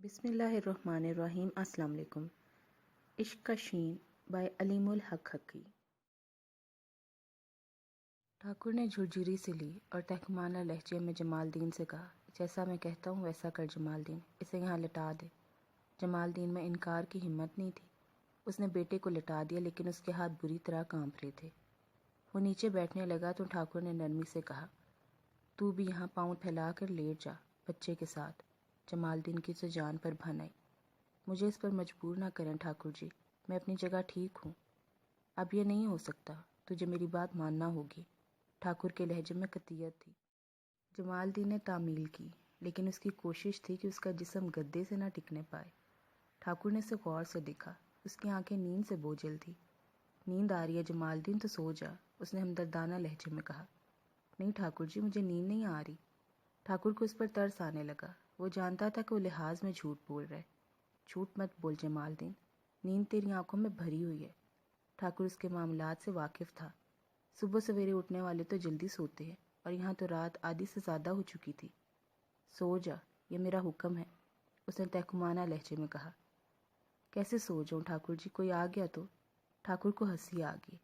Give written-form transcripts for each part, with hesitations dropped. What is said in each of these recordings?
بسم اللہ الرحمن الرحیم۔ السلام علیکم۔ عشق کا شین بائی علیم الحق حقی۔ ٹھاکر نے جھرجھری سے لی اور تہکمانہ لہجے میں جمال دین سے کہا، جیسا میں کہتا ہوں ویسا کر جمال دین، اسے یہاں لٹا دے۔ جمال دین میں انکار کی ہمت نہیں تھی۔ اس نے بیٹے کو لٹا دیا، لیکن اس کے ہاتھ بری طرح کانپ رہے تھے۔ وہ نیچے بیٹھنے لگا تو ٹھاکر نے نرمی سے کہا، تو بھی یہاں پاؤں پھیلا کر لیٹ جا بچے کے ساتھ۔ جمال دین کی تو جان پر بن آئی۔ مجھے اس پر مجبور نہ کریں ٹھاکر جی، میں اپنی جگہ ٹھیک ہوں۔ اب یہ نہیں ہو سکتا، تجھے میری بات ماننا ہوگی۔ ٹھاکر کے لہجے میں قطعیت تھی۔ جمال دین نے تعمیل کی، لیکن اس کی کوشش تھی کہ اس کا جسم گدے سے نہ ٹکنے پائے۔ ٹھاکر نے اسے غور سے دیکھا، اس کی آنکھیں نیند سے بوجھل تھی۔ نیند آ رہی ہے جمال دین تو سو جا، اس نے ہمدردانہ لہجے میں کہا۔ نہیں ٹھاکر جی، مجھے نیند نہیں آ رہی۔ ٹھاکر کو اس پر ترس آنے لگا۔ وہ جانتا تھا کہ وہ لحاظ میں جھوٹ بول رہا ہے۔ جھوٹ مت بول جمال دین، نیند تیری آنکھوں میں بھری ہوئی ہے۔ ٹھاکر اس کے معاملات سے واقف تھا۔ صبح سویرے اٹھنے والے تو جلدی سوتے ہیں، اور یہاں تو رات آدھی سے زیادہ ہو چکی تھی۔ سو جا، یہ میرا حکم ہے، اس نے تہکمانہ لہجے میں کہا۔ کیسے سو جاؤں ٹھاکر جی، کوئی آ گیا تو؟ ٹھاکر کو ہنسی آ گئی۔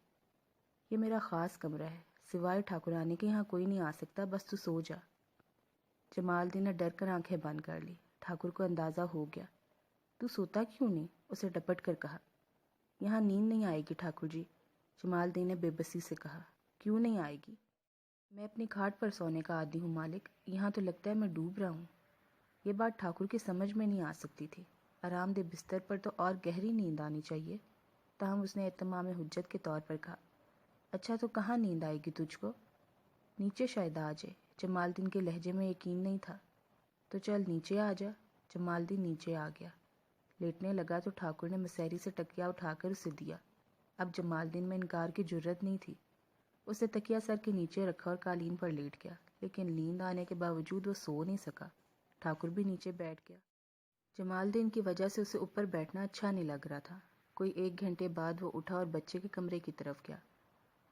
یہ میرا خاص کمرہ ہے، سوائے ٹھاکرانے کے یہاں کوئی نہیں آ سکتا، بس تو سو جا۔ جمال دین نے ڈر کر آنکھیں بند کر لی۔ ٹھاکر کو اندازہ ہو گیا۔ تو سوتا کیوں نہیں؟ اسے ڈپٹ کر کہا۔ یہاں نیند نہیں آئے گی ٹھاکر جی، جمال دین نے بے بسی سے کہا۔ کیوں نہیں آئے گی؟ میں اپنی کھاٹ پر سونے کا عادی ہوں مالک، یہاں تو لگتا ہے میں ڈوب رہا ہوں۔ یہ بات ٹھاکر کی سمجھ میں نہیں آ سکتی تھی۔ آرام دہ بستر پر تو اور گہری نیند آنی چاہیے، تاہم اس نے اتمام حجت کے طور پر کہا، اچھا تو کہاں نیند آئے گی تجھ کو؟ نیچے شاید آ جائے۔ جمال دین کے لہجے میں یقین نہیں تھا۔ تو چل نیچے آ جا۔ جمال دین نیچے آ گیا۔ لیٹنے لگا تو ٹھاکر نے مسیری سے تکیا اٹھا کر اسے دیا۔ اب جمال دین میں انکار کی جرت نہیں تھی۔ اسے تکیا سر کے نیچے رکھا اور قالین پر لیٹ گیا، لیکن نیند آنے کے باوجود وہ سو نہیں سکا۔ ٹھاکر بھی نیچے بیٹھ گیا۔ جمال دین کی وجہ سے اسے اوپر بیٹھنا اچھا نہیں لگ رہا تھا۔ کوئی 1 گھنٹے بعد وہ اٹھا اور بچے کے کمرے کی طرف گیا۔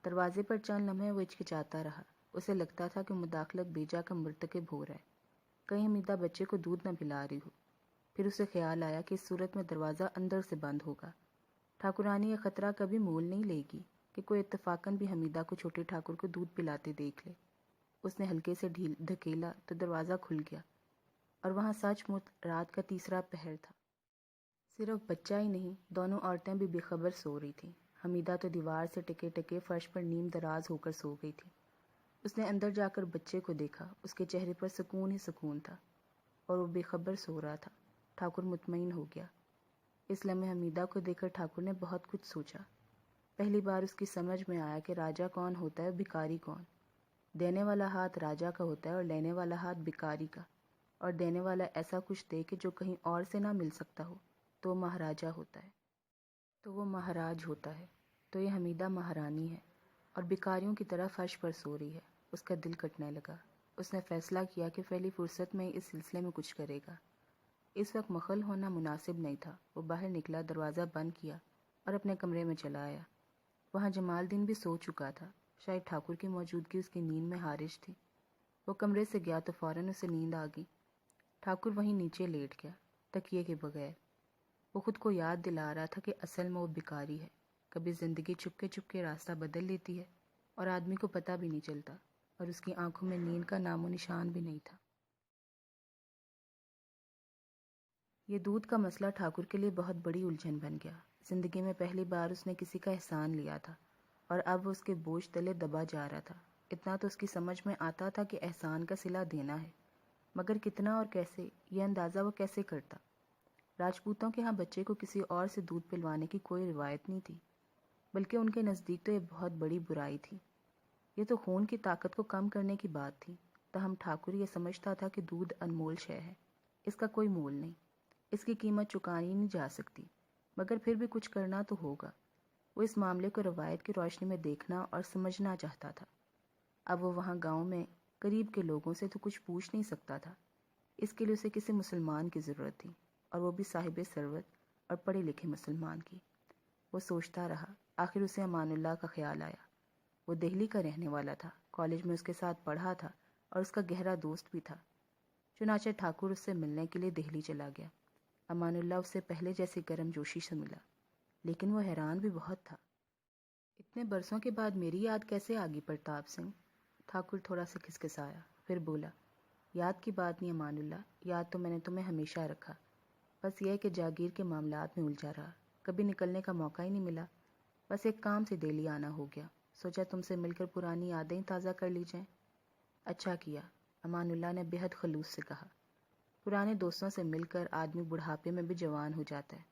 دروازے پر چند لمحے وہ ہچکچاتا رہا۔ اسے لگتا تھا کہ مداخلت بیجا کا مرتکب ہو رہا ہے، کہیں حمیدہ بچے کو دودھ نہ پلا رہی ہو۔ پھر اسے خیال آیا کہ اس صورت میں دروازہ اندر سے بند ہوگا۔ ٹھاکرانی یہ خطرہ کبھی مول نہیں لے گی کہ کوئی اتفاقاً بھی حمیدہ کو چھوٹے ٹھاکر کو دودھ پلاتے دیکھ لے۔ اس نے ہلکے سے دھکیلا تو دروازہ کھل گیا، اور وہاں سچ مچ رات کا تیسرا پہر تھا۔ صرف بچہ ہی نہیں، دونوں عورتیں بھی بے خبر سو رہی تھیں۔ حمیدہ تو دیوار سے ٹکے ٹکے فرش پر نیم دراز ہو کر سو گئی تھی۔ اس نے اندر جا کر بچے کو دیکھا، اس کے چہرے پر سکون ہی سکون تھا، اور وہ بے خبر سو رہا تھا۔ ٹھاکر مطمئن ہو گیا۔ اس لمحے حمیدہ کو دیکھ کر ٹھاکر نے بہت کچھ سوچا۔ پہلی بار اس کی سمجھ میں آیا کہ راجا کون ہوتا ہے اور بھکاری کون۔ دینے والا ہاتھ راجا کا ہوتا ہے اور لینے والا ہاتھ بھکاری کا، اور دینے والا ایسا کچھ دے کہ جو کہیں اور سے نہ مل سکتا ہو تو وہ مہاراجا ہوتا ہے، تو وہ مہاراج ہوتا ہے، تو یہ حمیدہ مہارانی ہے، اور بھکاریوں کی طرح فرش پر سو رہی ہے۔ اس کا دل کٹنے لگا۔ اس نے فیصلہ کیا کہ پہلی فرصت میں اس سلسلے میں کچھ کرے گا۔ اس وقت مخل ہونا مناسب نہیں تھا۔ وہ باہر نکلا، دروازہ بند کیا اور اپنے کمرے میں چلا آیا۔ وہاں جمال دین بھی سو چکا تھا۔ شاید ٹھاکر کی موجودگی اس کی نیند میں حارج تھی۔ وہ کمرے سے گیا تو فوراً اسے نیند آ گئی۔ ٹھاکر وہیں نیچے لیٹ گیا، تکیے کے بغیر۔ وہ خود کو یاد دلا رہا تھا کہ اصل میں وہ بھکاری ہے۔ کبھی زندگی چپکے چپکے راستہ بدل لیتی ہے اور آدمی کو پتہ بھی نہیں چلتا، اور اس کی آنکھوں میں نیند کا نام و نشان بھی نہیں تھا۔ یہ دودھ کا مسئلہ ٹھاکر کے لیے بہت بڑی الجھن بن گیا۔ زندگی میں پہلی بار اس نے کسی کا احسان لیا تھا، اور اب وہ اس کے بوجھ تلے دبا جا رہا تھا۔ اتنا تو اس کی سمجھ میں آتا تھا کہ احسان کا صلہ دینا ہے، مگر کتنا اور کیسے، یہ اندازہ وہ کیسے کرتا؟ راجپوتوں کے ہاں بچے کو کسی اور سے دودھ پلوانے کی کوئی روایت نہیں تھی، بلکہ ان کے نزدیک تو یہ بہت بڑی برائی تھی۔ یہ تو خون کی طاقت کو کم کرنے کی بات تھی۔ تاہم ٹھاکر یہ سمجھتا تھا کہ دودھ انمول شے ہے، اس کا کوئی مول نہیں، اس کی قیمت چکانی نہیں جا سکتی، مگر پھر بھی کچھ کرنا تو ہوگا۔ وہ اس معاملے کو روایت کی روشنی میں دیکھنا اور سمجھنا چاہتا تھا۔ اب وہ وہاں گاؤں میں قریب کے لوگوں سے تو کچھ پوچھ نہیں سکتا تھا۔ اس کے لیے اسے کسی مسلمان کی ضرورت تھی، اور وہ بھی صاحب ثروت اور پڑھے لکھے مسلمان کی۔ وہ سوچتا رہا، آخر اسے امان اللہ کا خیال آیا۔ وہ دہلی کا رہنے والا تھا، کالج میں اس کے ساتھ پڑھا تھا اور اس کا گہرا دوست بھی تھا۔ چنانچہ ٹھاکر اس سے ملنے کے لیے دہلی چلا گیا۔ امان اللہ اسے پہلے جیسی گرم جوشی سے ملا، لیکن وہ حیران بھی بہت تھا۔ اتنے برسوں کے بعد میری یاد کیسے آ گئی پرتاپ سنگھ؟ ٹھاکر تھوڑا سا کھسکھسایا، پھر بولا، یاد کی بات نہیں امان اللہ، یاد تو میں نے تمہیں ہمیشہ رکھا، بس یہ کہ جاگیر کے معاملات میں الجھا رہا، کبھی نکلنے کا موقع ہی نہیں ملا۔ بس ایک کام سے دہلی آنا ہو گیا، سوچا تم سے مل کر پرانی یادیں تازہ کر لی جائیں۔ اچھا کیا، امان اللہ نے بے حد خلوص سے کہا، پرانے دوستوں سے مل کر آدمی بڑھاپے میں بھی جوان ہو جاتا ہے۔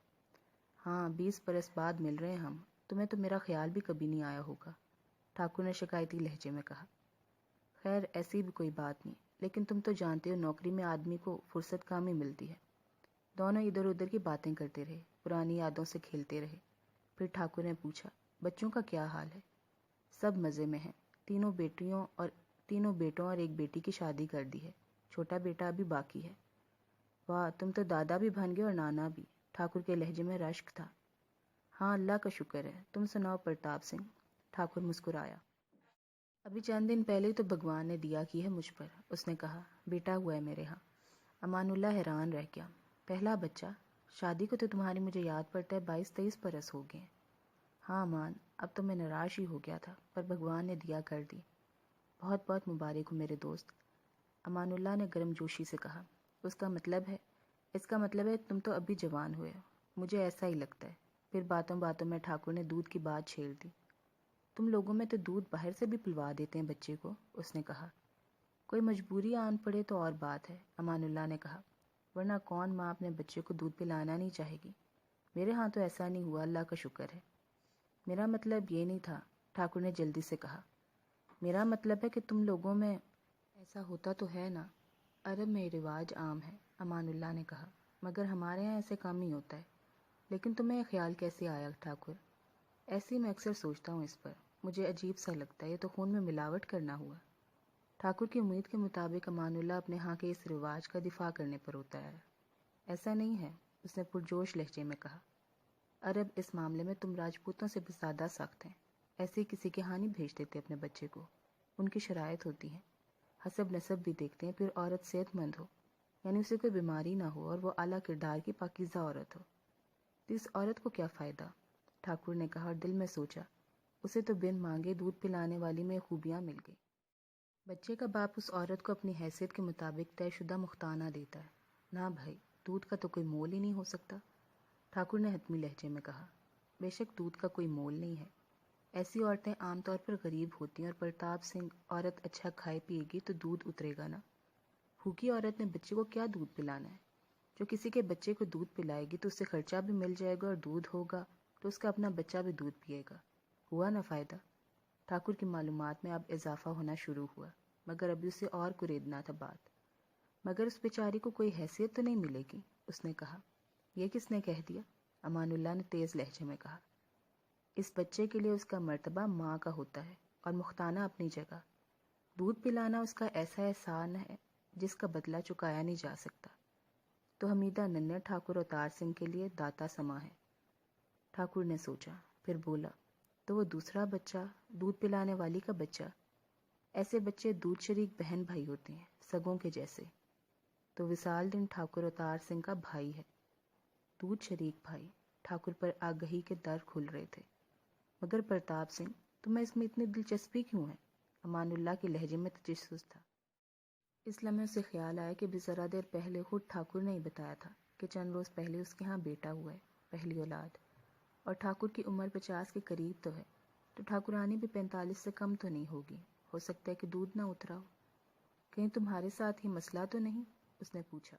ہاں، 20 برس بعد مل رہے ہیں ہم، تمہیں تو میرا خیال بھی کبھی نہیں آیا ہوگا، ٹھاکر نے شکایتی لہجے میں کہا۔ خیر ایسی بھی کوئی بات نہیں، لیکن تم تو جانتے ہو نوکری میں آدمی کو فرصت کم ہی ملتی ہے۔ دونوں ادھر ادھر کی باتیں کرتے رہے، پرانی یادوں سے کھیلتے رہے۔ پھر ٹھاکر نے پوچھا، بچوں کا کیا حال ہے؟ سب مزے میں ہیں، تینوں بیٹوں اور ایک بیٹی کی شادی کر دی ہے، چھوٹا بیٹا ابھی باقی ہے۔ واہ، تم تو دادا بھی بن گئے اور نانا بھی، ٹھاکر کے لہجے میں رشک تھا۔ ہاں اللہ کا شکر ہے، تم سناؤ پرتاپ سنگھ؟ ٹھاکر مسکرایا۔ ابھی چند دن پہلے ہی تو بھگوان نے دیا کی ہے مجھ پر، اس نے کہا، بیٹا ہوا ہے میرے ہاں۔ امان اللہ حیران رہ گیا، پہلا بچہ؟ شادی کو تو تمہاری مجھے یاد پڑتا ہے 22-23 برس ہو گئے ہیں۔ ہاں امان، اب تو میں نراش ہی ہو گیا تھا، پر بھگوان نے دیا کر دی۔ بہت بہت مبارک ہو میرے دوست، امان اللہ نے گرم جوشی سے کہا۔ اس کا مطلب ہے تم تو ابھی جوان ہوئے ہو، مجھے ایسا ہی لگتا ہے۔ پھر باتوں باتوں میں ٹھاکر نے دودھ کی بات چھیڑ دی۔ تم لوگوں میں تو دودھ باہر سے بھی پلوا دیتے ہیں بچے کو، اس نے کہا۔ کوئی مجبوری آن پڑے تو اور بات ہے، امان اللہ نے کہا، ورنہ کون ماں اپنے بچے کو دودھ پلانا نہیں چاہے گی؟ میرے ہاں تو ایسا نہیں ہوا، اللہ کا شکر ہے۔ میرا مطلب یہ نہیں تھا، ٹھاکر نے جلدی سے کہا، میرا مطلب ہے کہ تم لوگوں میں ایسا ہوتا تو ہے نا؟ عرب میں رواج عام ہے، امان اللہ نے کہا، مگر ہمارے ہاں ایسے کم ہی ہوتا ہے۔ لیکن تمہیں یہ خیال کیسے آیا ٹھاکر؟ ایسے ہی میں اکثر سوچتا ہوں اس پر، مجھے عجیب سا لگتا ہے، یہ تو خون میں ملاوٹ کرنا ہوا۔ ٹھاکر کی امید کے مطابق امان اللہ اپنے ہاں کے اس رواج کا دفاع کرنے پر ہوتا ہے۔ ایسا نہیں ہے، اس نے پرجوش لہجے میں کہا، عرب اس معاملے میں تم راجپوتوں سے بھی زیادہ سخت ہیں، ایسے ہی کسی کے ہاں نہیں بھیج دیتے اپنے بچے کو، ان کی شرائط ہوتی ہیں، حسب نسب بھی دیکھتے ہیں، پھر عورت صحت مند ہو، یعنی اسے کوئی بیماری نہ ہو اور وہ اعلیٰ کردار کی پاکیزہ عورت ہو۔ تو اس عورت کو کیا فائدہ؟ ٹھاکر نے کہا اور دل میں سوچا، اسے تو بن مانگے دودھ پلانے والی میں خوبیاں مل گئی۔ بچے کا باپ اس عورت کو اپنی حیثیت کے مطابق طے شدہ مختانہ دیتا ہے۔ نہ بھائی، دودھ کا تو کوئی مول ہی نہیں ہو سکتا، ٹھاکر نے حتمی لہجے میں کہا۔ بے شک دودھ کا کوئی مول نہیں ہے، ایسی عورتیں عام طور پر غریب ہوتی ہیں، اور پرتاپ سنگھ، عورت اچھا کھائے پیے گی تو دودھ اترے گا نا۔ بھوکی عورت نے بچے کو کیا دودھ پلانا ہے؟ جو کسی کے بچے کو دودھ پلائے گی تو اسے خرچہ بھی مل جائے گا، اور دودھ ہوگا تو اس کا اپنا بچہ بھی دودھ پیے گا، ہوا نا فائدہ؟ ٹھاکر کی معلومات میں اب اضافہ ہونا شروع ہوا، مگر ابھی اسے اور کریدنا تھا بات۔ مگر اس بیچاری کو کوئی حیثیت تو نہیں ملے گی، اس نے کہا۔ یہ کس نے کہہ دیا؟ امان اللہ نے تیز لہجے میں کہا۔ اس بچے کے لیے اس کا مرتبہ ماں کا ہوتا ہے، اور مختانہ اپنی جگہ۔ دودھ پلانا اس کا ایسا احسان ہے جس کا بدلہ چکایا نہیں جا سکتا۔ تو حمیدہ ننھے ٹھاکر اوتار سنگھ کے لیے داتا سما ہے۔ ٹھاکر نے سوچا، پھر بولا، تو وہ دوسرا بچہ، دودھ پلانے والی کا بچہ؟ ایسے بچے دودھ شریک بہن بھائی ہوتے ہیں، سگوں کے جیسے۔ تو وصال دن ٹھاکر اوتار سنگھ کا بھائی ہے۔ دودھ شریک بھائی؟ ٹھاکر پر آگہی کے در کھل رہے تھے۔ مگر پرتاپ سنگھ، تمہیں اس میں اتنی دلچسپی کیوں ہے؟ امان اللہ کے لہجے میں تجسس تھا۔ اس لمحے اسے خیال آیا کہ ذرا دیر پہلے خود ٹھاکر نے ہی بتایا تھا کہ چند روز پہلے اس کے ہاں بیٹا ہوا ہے، پہلی اولاد، اور ٹھاکر کی عمر 50 کے قریب تو ہے، تو ٹھاکرانی بھی 45 سے کم تو نہیں ہوگی، ہو سکتا ہے کہ دودھ نہ اترا ہو۔ کہیں تمہارے ساتھ ہی مسئلہ تو نہیں؟ اس نے پوچھا۔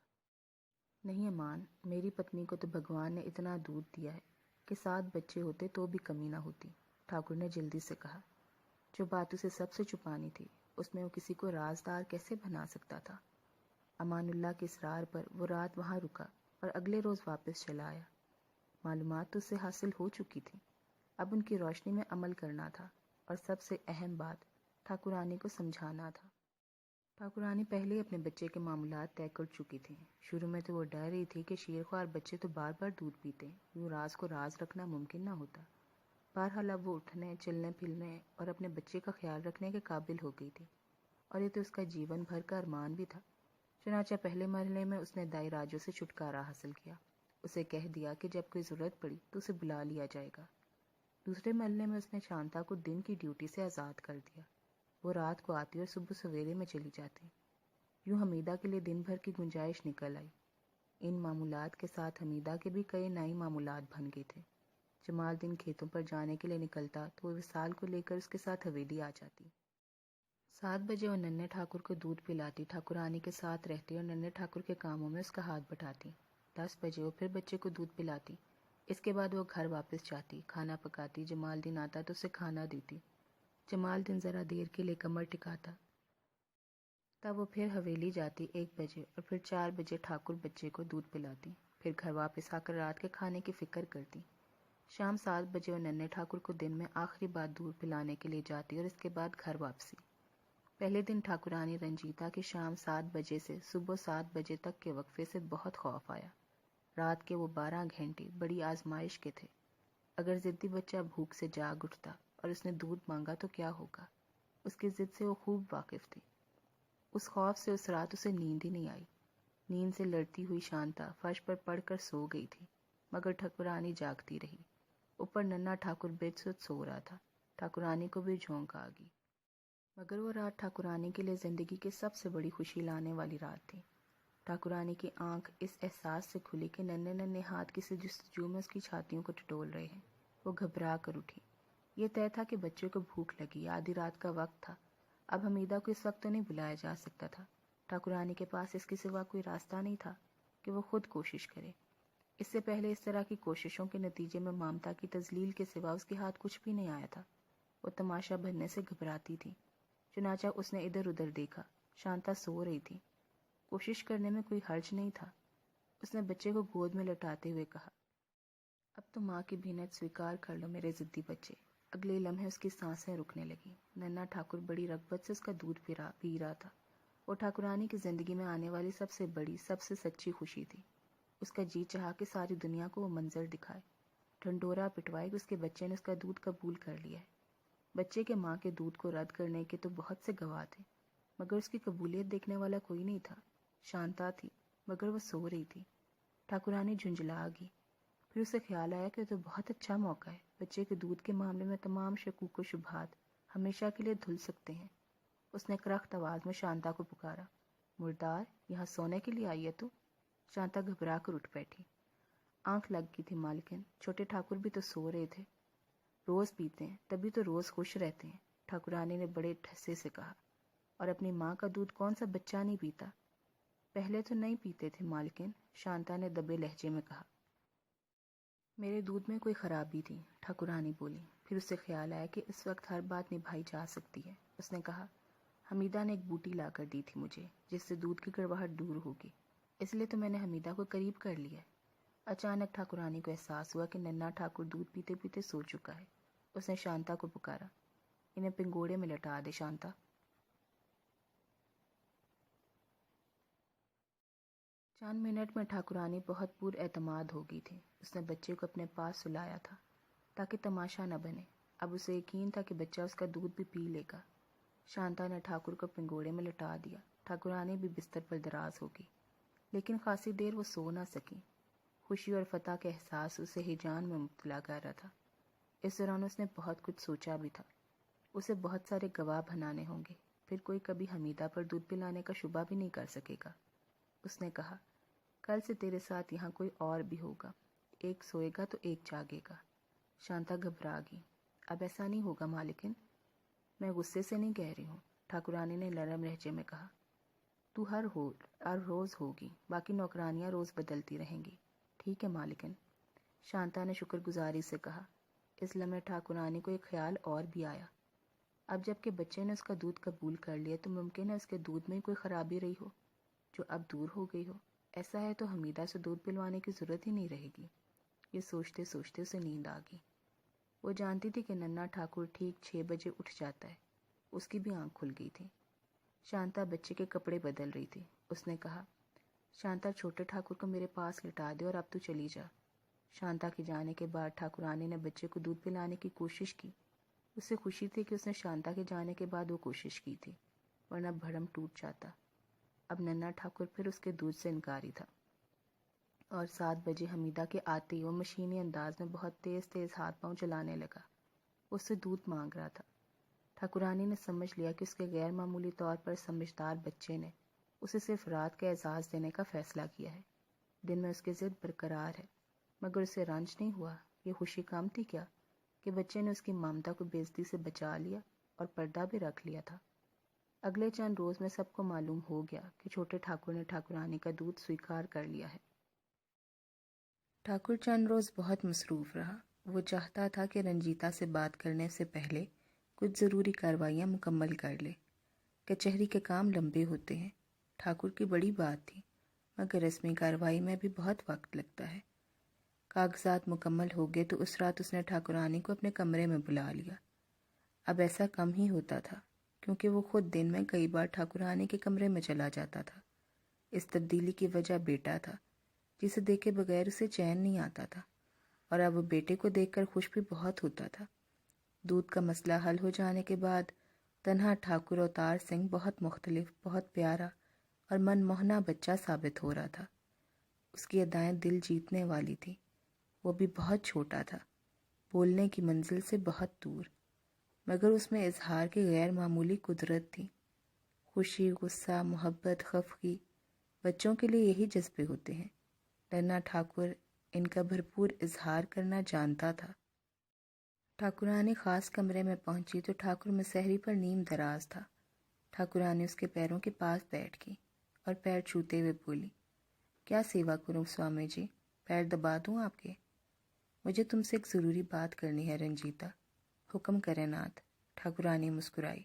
نہیں امان، میری پتنی کو تو بھگوان نے اتنا دودھ دیا ہے کہ 7 بچے ہوتے تو بھی کمی نہ ہوتی، ٹھاکر نے جلدی سے کہا۔ جو بات اسے سب سے چھپانی تھی، اس میں وہ کسی کو رازدار کیسے بنا سکتا تھا؟ امان اللہ کے اصرار پر وہ رات وہاں رکا اور اگلے روز واپس چلا آیا۔ معلومات تو اسے حاصل ہو چکی تھی، اب ان کی روشنی میں عمل کرنا تھا، اور سب سے اہم بات ٹھاکرانی کو سمجھانا تھا۔ ٹھاکرانی پہلے ہی اپنے بچے کے معاملات طے کر چکی تھی۔ شروع میں تو وہ ڈر رہی تھی کہ شیرخوار بچے تو بار بار دودھ پیتے، یوں راز کو راز رکھنا ممکن نہ ہوتا۔ بہرحال اب وہ اٹھنے، چلنے پھرنے اور اپنے بچے کا خیال رکھنے کے قابل ہو گئی تھی، اور یہ تو اس کا جیون بھر کا ارمان بھی تھا۔ چنانچہ پہلے مرحلے میں اس نے دائی راجوں سے چھٹکارا حاصل کیا، اسے کہہ دیا کہ جب کوئی ضرورت پڑی تو اسے بلا لیا جائے گا۔ دوسرے مرحلے میں اس نے شانتا کو دن کی ڈیوٹی سے آزاد کر دیا۔ وہ رات کو آتی اور صبح سویرے میں چلی جاتی۔ یوں حمیدہ کے لیے دن بھر کی گنجائش نکل آئی۔ ان معمولات کے ساتھ حمیدہ کے بھی کئی نئے معمولات بن گئے تھے۔ جمال دن کھیتوں پر جانے کے لیے نکلتا تو وہ وصال کو لے کر اس کے ساتھ حویلی آ جاتی۔ 7 بجے وہ ننھے ٹھاکر کو دودھ پلاتی، ٹھاکرانی کے ساتھ رہتی اور ننھے ٹھاکر کے کاموں میں اس کا ہاتھ بٹاتی۔ 10 بجے وہ پھر بچے کو دودھ پلاتی۔ اس کے بعد وہ گھر واپس جاتی، کھانا پکاتی، جمال دن آتا تو اسے کھانا دیتی۔ جمال دن ذرا دیر کے لیے کمر ٹکاتا، تب وہ پھر حویلی جاتی 1 بجے اور پھر 4 بجے ٹھاکر بچے کو دودھ پلاتی، پھر گھر واپس آ کر رات کے کھانے کی فکر کرتی۔ شام 7 بجے وہ ننھے ٹھاکر کو دن میں آخری بار دودھ پلانے کے لیے جاتی اور اس کے بعد گھر واپسی۔ پہلے دن ٹھاکرانی رنجیتا کی شام 7 بجے سے صبح 7 بجے تک کے وقفے سے بہت خوف آیا۔ رات کے وہ 12 گھنٹے بڑی آزمائش کے تھے۔ اگر ضدی بچہ بھوک سے جاگ اٹھتا اور اس نے دودھ مانگا تو کیا ہوگا؟ اس کی ضد سے وہ خوب واقف تھی۔ اس خوف سے اس رات اسے نیند ہی نہیں آئی۔ نیند سے لڑتی ہوئی شانتا فرش پر پڑ کر سو گئی تھی، مگر ٹھاکرانی جاگتی رہی۔ اوپر ننھا ٹھاکر بے سود سو رہا تھا۔ ٹھاکرانی کو بھی جھونک آ گئی، مگر وہ رات ٹھاکرانی کے لیے زندگی کی سب سے بڑی خوشی لانے والی رات تھی۔ ٹھاکرانی کی آنکھ اس احساس سے کھلی کہ ننھے ننھے ہاتھ کسی جستجو میں اس کی چھاتیوں کو ٹٹول رہے ہیں۔ وہ گھبرا کر اٹھی۔ یہ طے تھا کہ بچے کو بھوک لگی، آدھی رات کا وقت تھا۔ اب حمیدہ کو اس وقت تو نہیں بلایا جا سکتا تھا۔ ٹھاکرانی کے پاس اس کے سوا کوئی راستہ نہیں تھا کہ وہ خود کوشش کرے۔ اس سے پہلے اس طرح کی کوششوں کے نتیجے میں مامتا کی تذلیل کے سوا اس کے ہاتھ کچھ بھی نہیں آیا تھا۔ وہ تماشا بننے سے گھبراتی تھی۔ چنانچہ اس نے ادھر ادھر دیکھا۔ شانتا سو رہی تھی۔ کوشش کرنے میں کوئی حرج نہیں تھا۔ اس نے بچے کو گود میں لٹاتے ہوئے کہا، اب تو ماں کی بھینت سویکار کر لو میرے ضدی بچے۔ اگلے لمحے اس کی سانسیں رکنے لگیں۔ ننھا ٹھاکر بڑی رغبت سے اس کا دودھ پی رہا تھا۔ وہ ٹھاکرانی کی زندگی میں آنے والی سب سے بڑی، سب سے سچی خوشی تھی۔ اس کا جی چاہا کہ ساری دنیا کو وہ منظر دکھائے، ڈھنڈورا پٹوائے کہ اس کے بچے نے اس کا دودھ قبول کر لیا ہے۔ بچے کے ماں کے دودھ کو رد کرنے کے تو بہت سے گواہ تھے، مگر اس کی قبولیت دیکھنے والا کوئی نہیں تھا۔ شانتا تھی، مگر وہ سو رہی تھی۔ ٹھاکرانی جھنجھلا گئی۔ پھر اسے خیال آیا کہ تو بہت اچھا موقع ہے۔ بچے کے دودھ کے معاملے میں تمام شکوک و شبہات ہمیشہ کے لیے دھل سکتے ہیں۔ اس نے کرخت آواز میں شانتا کو پکارا، مردار، یہاں سونے کے لیے آئی ہے تو؟ شانتا گھبرا کر اٹھ بیٹھی۔ آنکھ لگ گئی تھی مالکن، چھوٹے ٹھاکر بھی تو سو رہے تھے۔ روز پیتے ہیں، تبھی تو روز خوش رہتے ہیں، ٹھاکرانی نے بڑے ٹھسے سے کہا۔ اور اپنی ماں کا دودھ کون سا بچہ نہیں پیتا؟ پہلے تو نہیں پیتے تھے مالکن، شانتا نے دبے لہجے میں کہا۔ میرے دودھ میں کوئی خرابی تھی، ٹھاکرانی بولی۔ پھر اسے خیال آیا کہ اس وقت ہر بات نبھائی جا سکتی ہے۔ اس نے کہا، حمیدہ نے ایک بوٹی لا کر دی تھی مجھے، جس سے دودھ کی کڑواہٹ دور ہوگی، اس لیے تو میں نے حمیدہ کو قریب کر لیا ہے۔ اچانک ٹھاکرانی کو احساس ہوا کہ ننھا ٹھاکر دودھ پیتے پیتے سو چکا ہے۔ اس نے شانتا کو پکارا، انہیں پنگوڑے میں لٹا دے شانتا۔ چند منٹ میں ٹھاکرانی بہت پر اعتماد ہو گئی تھی۔ اس نے بچے کو اپنے پاس سلایا تھا تاکہ تماشا نہ بنے۔ اب اسے یقین تھا کہ بچہ اس کا دودھ بھی پی لے گا۔ شانتا نے ٹھاکر کو پنگوڑے میں لٹا دیا۔ ٹھاکرانی بھی بستر پر دراز ہو گئی، لیکن خاصی دیر وہ سو نہ سکی۔ خوشی اور فتح کا احساس اسے ہیجان میں مبتلا کر رہا تھا۔ اس دوران اس نے بہت کچھ سوچا بھی تھا۔ اسے بہت سارے گواہ بنانے ہوں گے، پھر کوئی کبھی حمیدہ پر دودھ پلانے کا شبہ بھی نہیں کر سکے گا۔ اس نے کہا، کل سے تیرے ساتھ یہاں کوئی اور بھی ہوگا، ایک سوئے گا تو ایک جاگے گا۔ شانتا گھبرا گئی۔ اب ایسا نہیں ہوگا مالکن، میں غصے سے نہیں کہہ رہی ہوں، ٹھاکرانی نے نرم لہجے میں کہا۔ تو ہر روز ہوگی، باقی نوکرانیاں روز بدلتی رہیں گی۔ ٹھیک ہے مالکن، شانتا نے شکر گزاری سے کہا۔ اس لمحے ٹھاکرانی کو ایک خیال اور بھی آیا۔ اب جب کہ بچے نے اس کا دودھ قبول کر لیا تو ممکن ہے اس کے دودھ میں کوئی خرابی رہی ہو جو اب دور ہو گئی ہو۔ ایسا ہے تو حمیدہ سے دودھ پلوانے کی ضرورت ہی نہیں رہے گی۔ یہ سوچتے سوچتے اسے نیند آ گئی۔ وہ جانتی تھی کہ ننھا ٹھاکر ٹھیک 6 بجے اٹھ جاتا ہے۔ اس کی بھی آنکھ کھل گئی تھی۔ شانتا بچے کے کپڑے بدل رہی تھی۔ اس نے کہا، شانتا چھوٹے ٹھاکر کو میرے پاس لٹا دے اور اب تو چلی جا۔ شانتا کے جانے کے بعد ٹھاکرانی نے بچے کو دودھ پلانے کی کوشش کی۔ اسے خوشی تھی کہ اس نے شانتا کے جانے کے بعد وہ کوشش کی تھی، ورنہ بھرم ٹوٹ جاتا۔ اب ننھا ٹھاکر پھر اس کے دودھ سے انکاری تھا۔ اور 7 بجے حمیدہ کے آتے ہی وہ مشینی انداز میں بہت تیز تیز ہاتھ پاؤں چلانے لگا۔ وہ اس سے دودھ مانگ رہا تھا۔ ٹھاکرانی نے سمجھ لیا کہ اس کے غیر معمولی طور پر سمجھدار بچے نے اسے صرف رات کا اعزاز دینے کا فیصلہ کیا ہے۔ دن میں اس کی ضد برقرار ہے، مگر اسے رنج نہیں ہوا۔ یہ خوشی کم تھی کیا کہ بچے نے اس کی ممتا کو بے عزتی سے بچا لیا اور پردہ بھی رکھ لیا تھا۔ اگلے چند روز میں سب کو معلوم ہو گیا کہ چھوٹے ٹھاکر نے ٹھاکرانی کا دودھ سویکار کر لیا ہے۔ ٹھاکر چند روز بہت مصروف رہا۔ وہ چاہتا تھا کہ رنجیتا سے بات کرنے سے پہلے کچھ ضروری کارروائیاں مکمل کر لے۔ کچہری کے کام لمبے ہوتے ہیں۔ ٹھاکر کی بڑی بات تھی، مگر رسمی کارروائی میں بھی بہت وقت لگتا ہے۔ کاغذات مکمل ہو گئے تو اس رات اس نے ٹھاکرانی کو اپنے کمرے میں بلا لیا۔ اب ایسا کم ہی ہوتا تھا، کیونکہ وہ خود دن میں کئی بار ٹھاکرانی کے کمرے میں چلا جاتا تھا۔ اس تبدیلی کی وجہ بیٹا تھا، جسے دیکھے بغیر اسے چین نہیں آتا تھا، اور اب وہ بیٹے کو دیکھ کر خوش بھی بہت ہوتا تھا۔ دودھ کا مسئلہ حل ہو جانے کے بعد تنہا ٹھاکر اوتار سنگھ بہت مختلف، بہت پیارا اور من موہنا بچہ ثابت ہو رہا تھا۔ اس کی ادائیں دل جیتنے والی تھی۔ وہ بھی بہت چھوٹا تھا، بولنے کی منزل سے بہت دور، مگر اس میں اظہار کی غیر معمولی قدرت تھی۔ خوشی، غصہ، محبت، خفگی، بچوں کے لیے یہی جذبے ہوتے ہیں۔ ننھا ٹھاکر ان کا بھرپور اظہار کرنا جانتا تھا۔ ٹھاکرانی خاص کمرے میں پہنچی تو ٹھاکر مسحری پر نیم دراز تھا۔ ٹھاکرانی اس کے پیروں کے پاس بیٹھ گئی اور پیر چھوتے ہوئے بولی، کیا سیوا کروں سوامی جی؟ پیر دبا دوں آپ کے؟ مجھے تم سے ایک ضروری بات کرنی ہے رنجیتا، حکم کرے ناتھ۔ ٹھاکرانی مسکرائی۔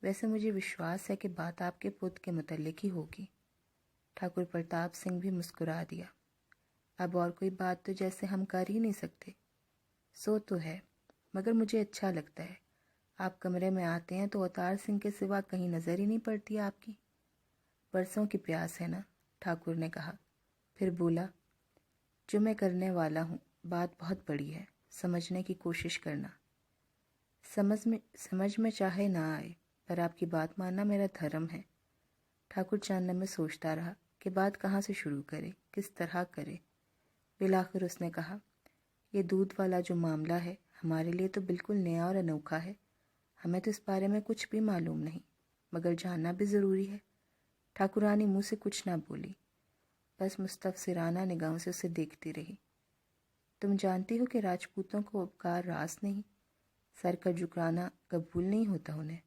ویسے مجھے وشواس ہے کہ بات آپ کے پت کے متعلق ہی ہوگی۔ ٹھاکر پرتاپ سنگھ بھی مسکرا دیا۔ اب اور کوئی بات تو جیسے ہم کر ہی نہیں سکتے۔ سو تو ہے، مگر مجھے اچھا لگتا ہے۔ آپ کمرے میں آتے ہیں تو اوتار سنگھ کے سوا کہیں نظر ہی نہیں پڑتی آپ کی۔ برسوں کی پیاس ہے نا، ٹھاکر نے کہا، پھر بولا، جو میں والا ہوں بات بہت بڑی ہے، سمجھنے کی کوشش کرنا۔ سمجھ میں چاہے نہ آئے، پر آپ کی بات ماننا میرا دھرم ہے۔ ٹھاکر چند میں سوچتا رہا کہ بات کہاں سے شروع کرے، کس طرح کرے۔ بالآخر اس نے کہا، یہ دودھ والا جو معاملہ ہے ہمارے لیے تو بالکل نیا اور انوکھا ہے۔ ہمیں تو اس بارے میں کچھ بھی معلوم نہیں، مگر جاننا بھی ضروری ہے۔ ٹھاکرانی منہ سے کچھ نہ بولی، بس مستفسرانہ نگاہوں سے اسے دیکھتی رہی۔ تم جانتی ہو کہ راجپوتوں کو اپکار راس نہیں، سر کا جھکانا قبول نہیں ہوتا انہیں۔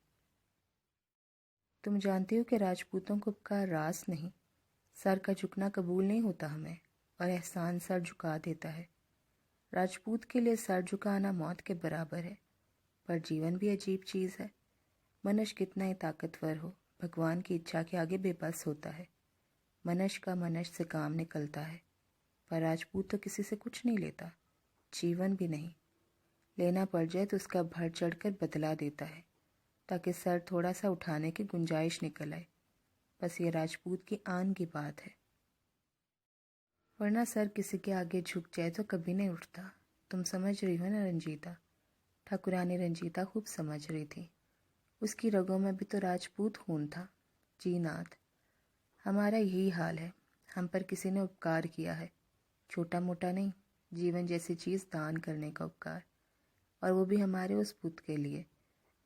تم جانتی ہو کہ راجپوتوں کو اپکار راس نہیں، سر کا جھکنا قبول نہیں ہوتا ہمیں، اور احسان سر جھکا دیتا ہے۔ راجپوت کے لیے سر جھکانا موت کے برابر ہے، پر جیون بھی عجیب چیز ہے۔ منش کتنا ہی طاقتور ہو، بھگوان کی اچھا کے آگے بے بس ہوتا ہے۔ منش کا منش سے کام نکلتا ہے، پر راجپوت تو کسی سے کچھ نہیں لیتا، جیون بھی نہیں۔ لینا پڑ جائے تو اس کا بڑھ چڑھ کر بدلا دیتا ہے، تاکہ سر تھوڑا سا اٹھانے کی گنجائش نکل آئے۔ بس یہ راجپوت کی آن کی بات ہے، ورنہ سر کسی کے آگے جھک جائے تو کبھی نہیں اٹھتا۔ تم سمجھ رہی ہو نا رنجیتا؟ ٹھاکرانی رنجیتا خوب سمجھ رہی تھی۔ اس کی رگوں میں بھی تو راجپوت خون تھا۔ جی ناتھ، ہمارا یہی حال ہے، ہم پر کسی نے اپکار کیا ہے، چھوٹا موٹا نہیں، جیون جیسی چیز دان کرنے کا اپکار، اور وہ بھی ہمارے اس پت کے لیے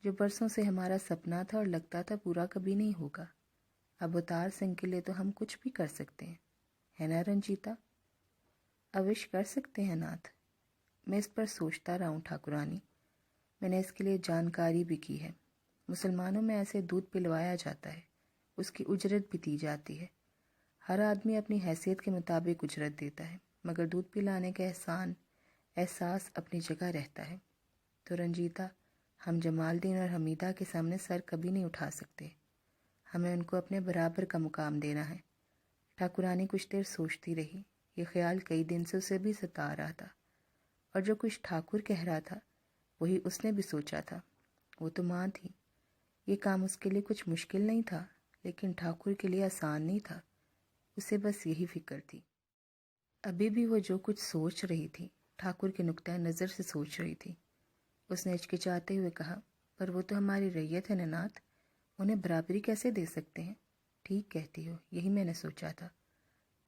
جو برسوں سے ہمارا سپنا تھا اور لگتا تھا پورا کبھی نہیں ہوگا۔ اب اوتار سنگھ کے لیے تو ہم کچھ بھی کر سکتے ہیں، ہے نا رنجیتا؟ اوش کر سکتے ہیں ناتھ۔ میں اس پر سوچتا رہا ہوں ٹھاکرانی، میں نے اس کے لیے جانکاری بھی کی ہے۔ مسلمانوں میں ایسے دودھ پلوایا جاتا ہے، اس کی اجرت بھی دی جاتی ہے۔ ہر آدمی اپنی حیثیت کے مطابق اجرت دیتا ہے، مگر دودھ پلانے کا احساس اپنی جگہ رہتا ہے۔ تو رنجیتا، ہم جمال دین اور حمیدہ کے سامنے سر کبھی نہیں اٹھا سکتے، ہمیں ان کو اپنے برابر کا مقام دینا ہے۔ ٹھاکرانی کچھ دیر سوچتی رہی۔ یہ خیال کئی دن سے اسے بھی ستا رہا تھا، اور جو کچھ ٹھاکر کہہ رہا تھا وہی اس نے بھی سوچا تھا۔ وہ تو ماں تھی، یہ کام اس کے لیے کچھ مشکل نہیں تھا، لیکن ٹھاکر کے لیے آسان نہیں تھا۔ اسے بس یہی فکر تھی۔ ابھی بھی وہ جو کچھ سوچ رہی تھی ٹھاکر کے نقطۂ نظر سے سوچ رہی تھی۔ اس نے ہچکچاتے ہوئے کہا، پر وہ تو ہماری رعیت ہے ننات، انہیں برابری کیسے دے سکتے ہیں؟ ٹھیک کہتی ہو، یہی میں نے سوچا تھا۔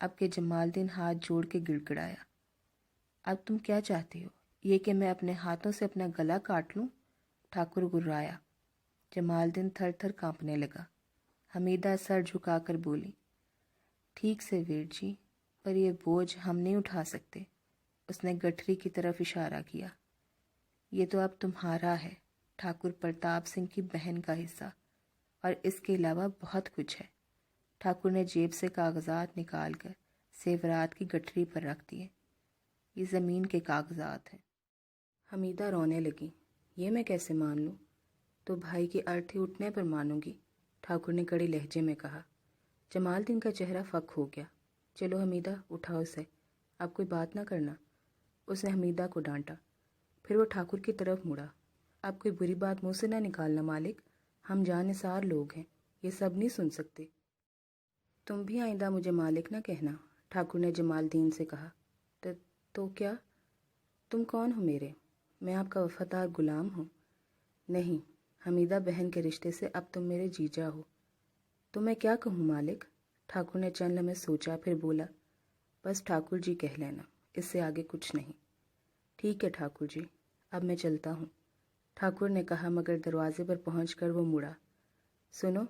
اب کہ جمال الدین ہاتھ جوڑ کے گڑ گڑایا۔ اب تم کیا چاہتے ہو؟ یہ کہ میں اپنے ہاتھوں سے اپنا گلا کاٹ لوں؟ ٹھاکر گرایا۔ جمال الدین تھر تھر کانپنے لگا۔ حمیدہ سر جھکا کر بولی، ٹھیک سے ویر جی، پر یہ بوجھ ہم نہیں اٹھا سکتے۔ اس نے گٹھری کی طرف اشارہ کیا۔ یہ تو اب تمہارا ہے، ٹھاکر پرتاپ سنگھ کی بہن کا حصہ، اور اس کے علاوہ بہت کچھ ہے۔ ٹھاکر نے جیب سے کاغذات نکال کر زیورات کی گٹھری پر رکھ دیے۔ یہ زمین کے کاغذات ہیں۔ حمیدہ رونے لگی۔ یہ میں کیسے مان لوں؟ تو بھائی کی ارتھی اٹھنے پر مانوں گی، ٹھاکر نے کڑی لہجے میں کہا۔ جمال الدین کا چہرہ فک ہو گیا۔ چلو حمیدہ، اٹھاؤ اسے، اب کوئی بات نہ کرنا۔ اس نے حمیدہ کو ڈانٹا۔ پھر وہ ٹھاکر کی طرف مڑا۔ اب کوئی بری بات منہ سے نہ نکالنا مالک، ہم جانثار لوگ ہیں، یہ سب نہیں سن سکتے۔ تم بھی آئندہ مجھے مالک نہ کہنا، ٹھاکر نے جمال الدین سے کہا۔ تو کیا؟ تم کون ہو میرے؟ میں آپ کا وفادار غلام ہوں۔ نہیں، حمیدہ بہن کے رشتے سے اب تم میرے جیجا ہو۔ تو میں کیا کہوں مالک؟ ٹھاکر نے چند لمحے سوچا، پھر بولا، بس ٹھاکر جی کہہ لینا، اس سے آگے کچھ نہیں۔ ٹھیک ہے ٹھاکر جی، اب میں چلتا ہوں، ٹھاکر نے کہا، مگر دروازے پر پہنچ کر وہ مڑا۔ سنو،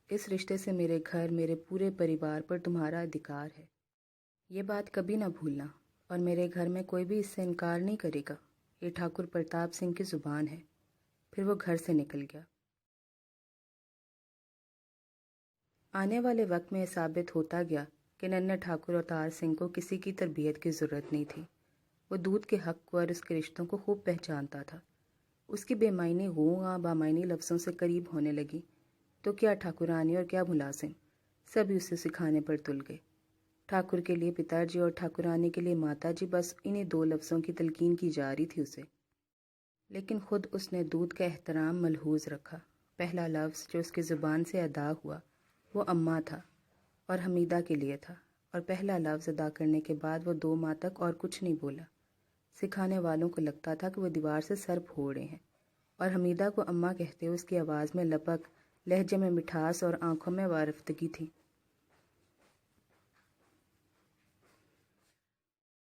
اس رشتے سے میرے گھر، میرے پورے پریوار پر تمہارا ادھیکار ہے۔ یہ بات کبھی نہ بھولنا، اور میرے گھر میں کوئی بھی اس سے انکار نہیں کرے گا۔ یہ ٹھاکر پرتاپ سنگھ کی زبان ہے۔ پھر وہ گھر سے نکل گیا۔ آنے والے وقت میں یہ ثابت ہوتا گیا کہ ننھے ٹھاکر اوتار سنگھ کو کسی کی تربیت کی ضرورت نہیں تھی۔ وہ دودھ کے حق کو اور اس کے رشتوں کو خوب پہچانتا تھا۔ اس کی بے معنی غوغا بامعنی لفظوں سے قریب ہونے لگی تو کیا ٹھاکرانی اور کیا ملازم، سبھی اسے سکھانے پر تل گئے۔ ٹھاکر کے لیے پتا جی اور ٹھاکرانی کے لیے ماتا جی، بس انہی دو لفظوں کی تلقین کی جا رہی تھی اسے۔ لیکن خود اس نے دودھ کا احترام ملحوظ رکھا۔ پہلا لفظ جو اس کی زبان سے ادا ہوا وہ اماں تھا، اور حمیدہ کے لیے تھا، اور پہلا لفظ ادا کرنے کے بعد وہ 2 ماہ تک اور کچھ نہیں بولا۔ سکھانے والوں کو لگتا تھا کہ وہ دیوار سے سر پھوڑ رہے ہیں، اور حمیدہ کو اماں کہتے ہوئے اس کی آواز میں لپک، لہجے میں مٹھاس اور آنکھوں میں وارفتگی تھی۔